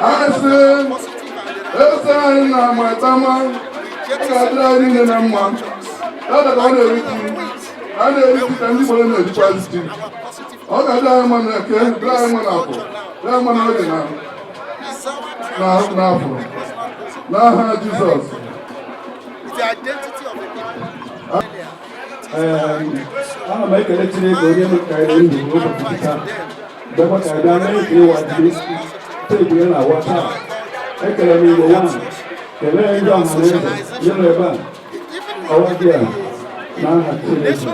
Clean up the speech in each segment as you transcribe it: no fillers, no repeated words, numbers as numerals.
Asị ese anyị na Maitama ga-adịrị anyị na mma. Ya dịka ọ na-eriti ka ndị Igbo na-ejikwazi ji. Ọ ga-adị anyị mma na Eke, dịrị anyị mma na Afọ, dịrị anyị mma na Oge na Afọ. N'aha Jizọs. Ana m ekele Chineke onye m ka anyị ndụ n'ụbọchị taa. Mgbe ka abịa mee ka Iwaji teepu ya na-awa taa. Ekele m Igbo nwaanyị, kelee ndị ọha na eze nyere ebe a ọwa gị a n'aha Chineke.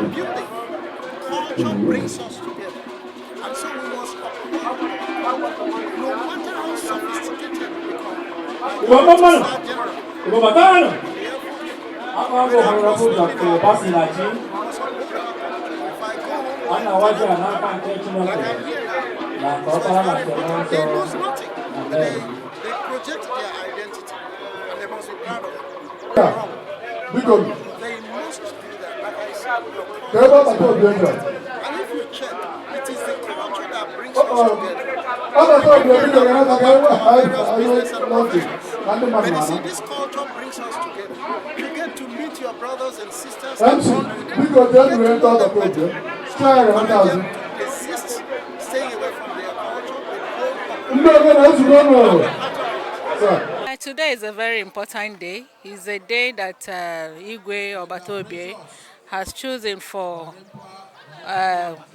Igbo batano. Ako Honorable Dr. Basilaji. Ana waje anaka nke Chineke. Na kọtara na Toronto. They project their identity and they must be proud of it. Because They must do that. Like I said, and if you check, it is the culture that brings us together. But you see, this culture brings us together. You get to meet your brothers and sisters and because then we enter the problem. resist staying away from their culture. Today is a very important day. It's a day that Igwe Obatobie has chosen for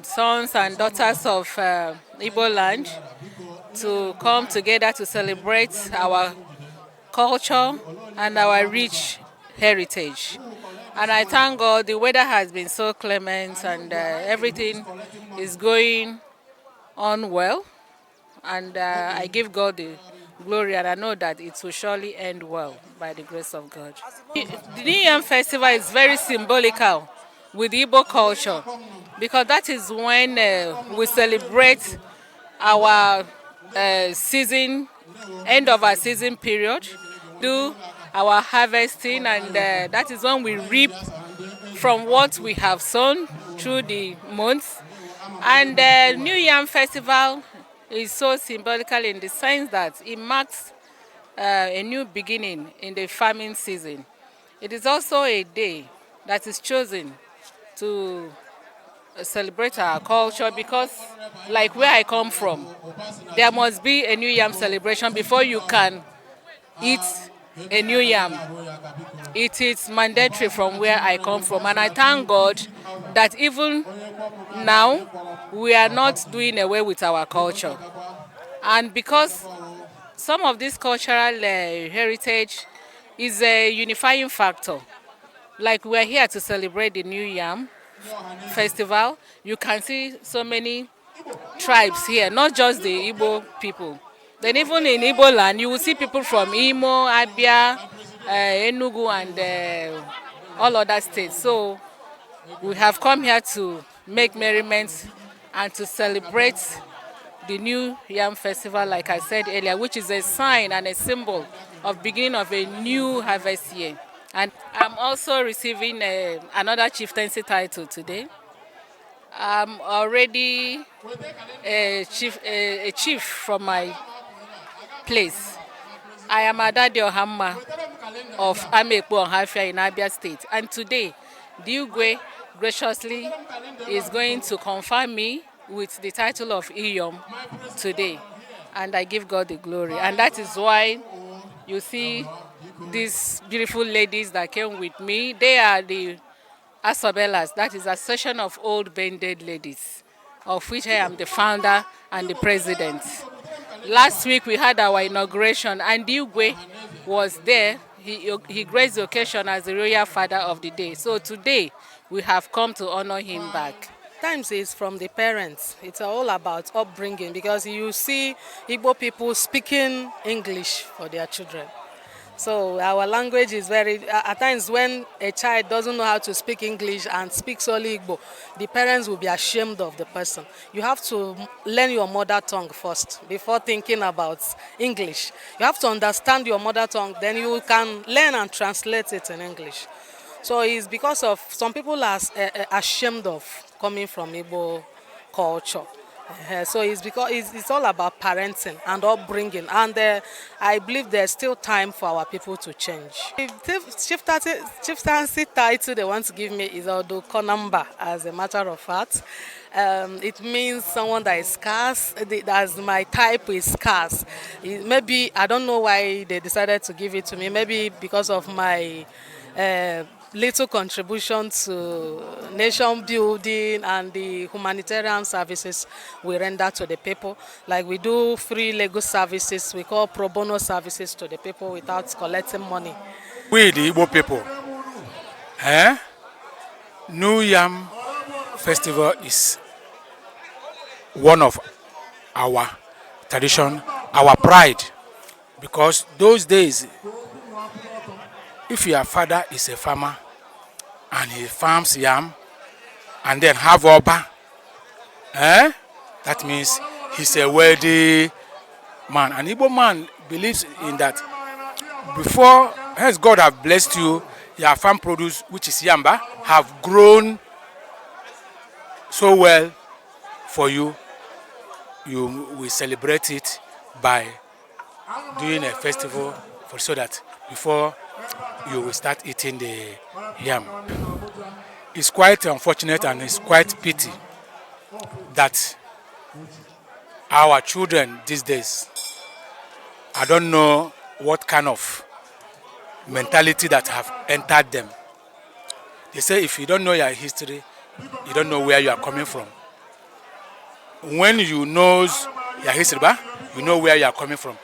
sons and daughters of Igbo land to come together to celebrate our culture and our rich heritage. And I thank God the weather has been so clement and everything is going on well. And I give God the glory, and I know that it will surely end well by the grace of God. The New Yam Festival is very symbolical with Igbo culture because that is when we celebrate our season, end of our season period, do our harvesting, and that is when we reap from what we have sown through the months. And the New Yam Festival is so symbolical in the sense that it marks a new beginning in the farming season. It is also a day that is chosen to celebrate our culture because, like where I come from, there must be a New Yam celebration before you can eat a New Yam. It is mandatory from where I come from, and I thank God that even now we are not doing away with our culture. And because some of this cultural heritage is a unifying factor, like we are here to celebrate the New Yam Festival, you can see so many tribes here, not just the Igbo people. Then even in Igbo land, you will see people from Imo, Abia, Enugu, and all other states. So we have come here to make merriment and to celebrate the New Yam Festival, like I said earlier, which is a sign and a symbol of beginning of a new harvest year. And I'm also receiving another chieftaincy title today. I'm already a chief from my place. I am Adadi Ohamma of Amekpo Ohafia in Abia State. And today, the Igwe graciously is going to confirm me with the title of Iyom today. And I give God the glory. And that is why you see these beautiful ladies that came with me. They are the Asobelas, that is a session of old bended ladies, of which I am the founder and the president. Last week we had our inauguration and Igwe was there. He graced the occasion as the royal father of the day. So today we have come to honor him back. Times is from the parents. It's all about upbringing because you see Igbo people speaking English for their children. So our language is very, at times when a child doesn't know how to speak English and speaks only Igbo, the parents will be ashamed of the person. You have to learn your mother tongue first before thinking about English. You have to understand your mother tongue, then you can learn and translate it in English. So it's because of some people are ashamed of coming from Igbo culture. So it's because it's all about parenting and upbringing, and I believe there's still time for our people to change. Chieftaincy title they want to give me is Odoko number, as a matter of fact. It means someone that is scarce. That's my type is scarce. Maybe I don't know why they decided to give it to me. Maybe because of my little contribution to nation building and the humanitarian services we render to the people. Like we do free legal services, we call pro bono services to the people without collecting money. We the Igbo people, New Yam Festival is one of our tradition, our pride, because those days, if your father is a farmer and he farms yam and then have oba, that means he's a wealthy man. An Igbo man believes in that before, as God have blessed you, your farm produce, which is yamba, have grown so well for you, you will celebrate it by doing a festival so that before you will start eating the yam. It's quite unfortunate and it's quite pity that our children these days, I don't know what kind of mentality that have entered them. They say if you don't know your history, you don't know where you are coming from. When you know your history, you know where you are coming from.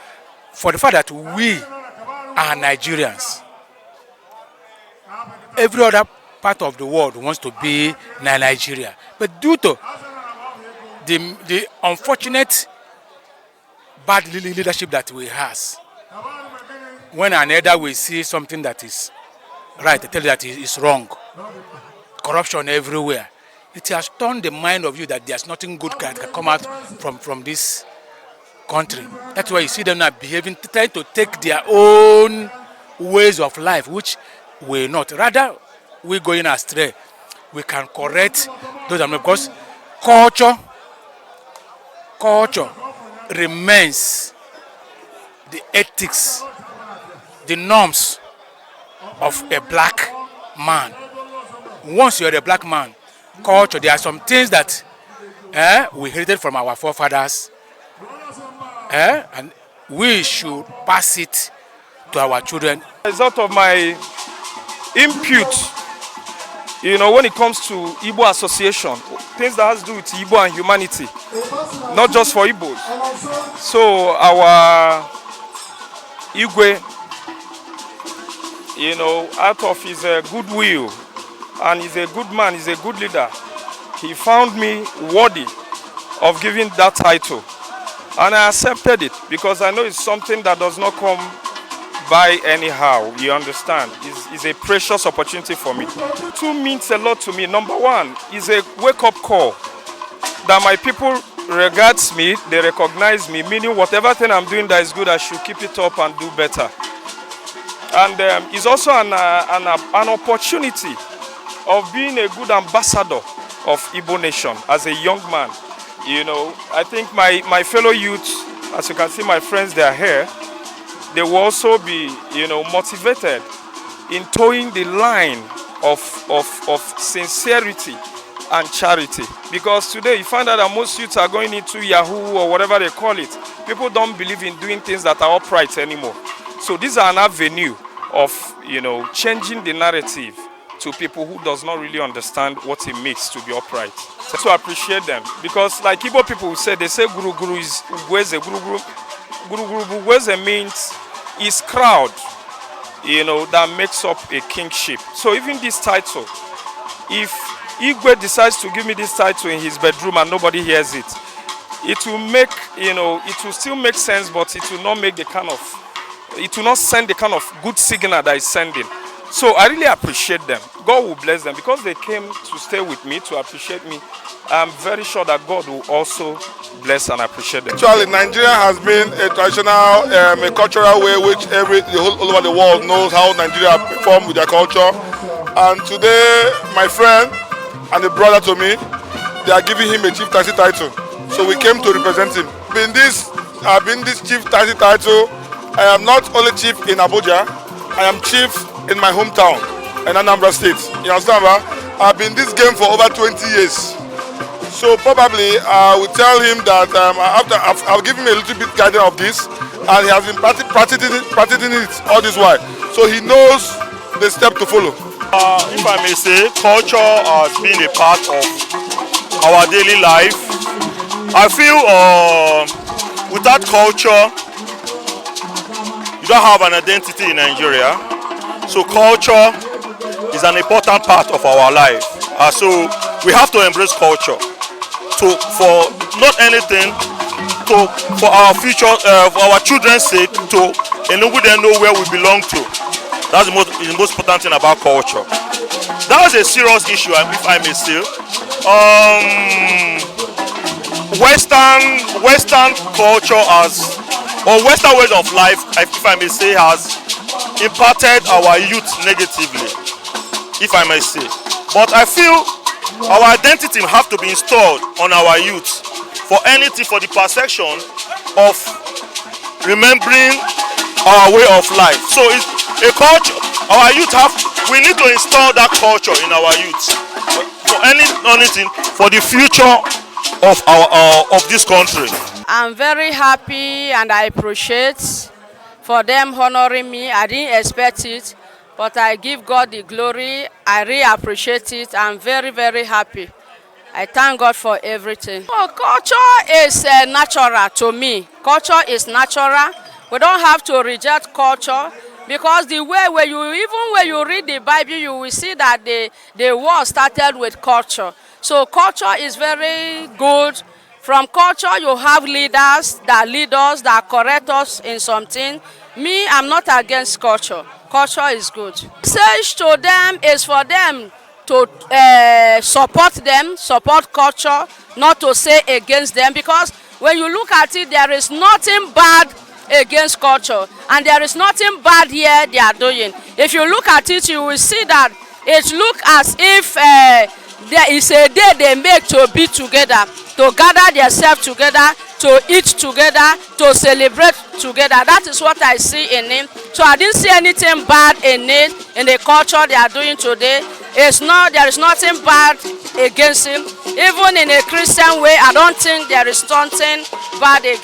For the fact that we are Nigerians, every other part of the world wants to be Nigeria. But due to the unfortunate bad leadership that we have, when an elder will see something that is right, they tell you that it is wrong. Corruption everywhere. It has turned the mind of you that there's nothing good can come out from this country. That's why you see them now behaving, trying to take their own ways of life, which we're not. Rather, we're going astray. We can correct those, because culture remains the ethics, the norms of a black man. Once you're a black man, culture, there are some things that we inherited from our forefathers, and we should pass it to our children. As result of my input, when it comes to Igbo association, things that has to do with Igbo and humanity, not just for Igbos. So our Igwe, out of his goodwill, and he's a good man, he's a good leader, he found me worthy of giving that title. And I accepted it because I know it's something that does not come by anyhow, you understand. It's a precious opportunity for me. Two means a lot to me. Number one is a wake-up call that my people regards me, they recognize me, meaning whatever thing I'm doing that is good, I should keep it up and do better. And it's also an opportunity of being a good ambassador of Igbo nation as a young man. I think my fellow youth, as you can see, my friends, they are here. They will also be, motivated in towing the line of sincerity and charity. Because today you find out that most youths are going into Yahoo or whatever they call it. People don't believe in doing things that are upright anymore. So these are an avenue of, changing the narrative to people who does not really understand what it makes to be upright. So I appreciate them, because like Igbo people say, they say Guru Guru is Ugweze. Guru Ugweze means is crowd, that makes up a kingship. So even this title, if Igwe decides to give me this title in his bedroom and nobody hears it, it will make, it will still make sense, but it will not make it will not send the kind of good signal that it's sending. So I really appreciate them. God will bless them because they came to stay with me, to appreciate me. I'm very sure that God will also bless and appreciate them. Actually, Nigeria has been a traditional, a cultural way which all over the world knows how Nigeria perform with their culture. And today, my friend and a brother to me, they are giving him a chieftaincy title so we came to represent him. I've been this chief title. I am not only chief in Abuja, I am chief in my hometown, in Anambra State. You understand, right? I've been in this game for over 20 years. So probably I will tell him that I'll give him a little bit guidance of this, and he has been practicing it all this while. So he knows the step to follow. If I may say, culture has been a part of our daily life. I feel without culture, you don't have an identity in Nigeria. So culture is an important part of our life. So we have to embrace culture. For not anything, for our future, for our children's sake, to enable them know where we belong to. That's the most important thing about culture. That was a serious issue, if I may say. Western culture or Western ways of life, if I may say, has impacted our youth negatively, if I may say. But I feel our identity have to be installed on our youth for the perception of remembering our way of life. So it's a culture. Our youth we need to install that culture in our youth for anything for the future of this country. I'm very happy and I appreciate for them honoring me. I didn't expect it, but I give God the glory. I really appreciate it. I'm very, very happy. I thank God for everything. Well, culture is natural to me. Culture is natural. We don't have to reject culture, because the way when you read the Bible, you will see that the war started with culture. So culture is very good. From culture, you have leaders that lead us, that correct us in something. Me, I'm not against culture. Culture is good. Message to them is for them to support culture, not to say against them, because when you look at it, there is nothing bad against culture, and there is nothing bad here they are doing. If you look at it, you will see that it looks as if there is a day they make to be together, to gather themselves together, to eat together, to celebrate together. That is what I see in him. So I didn't see anything bad in it, in the culture they are doing today. There is nothing bad against him. Even in a Christian way, I don't think there is something bad against him.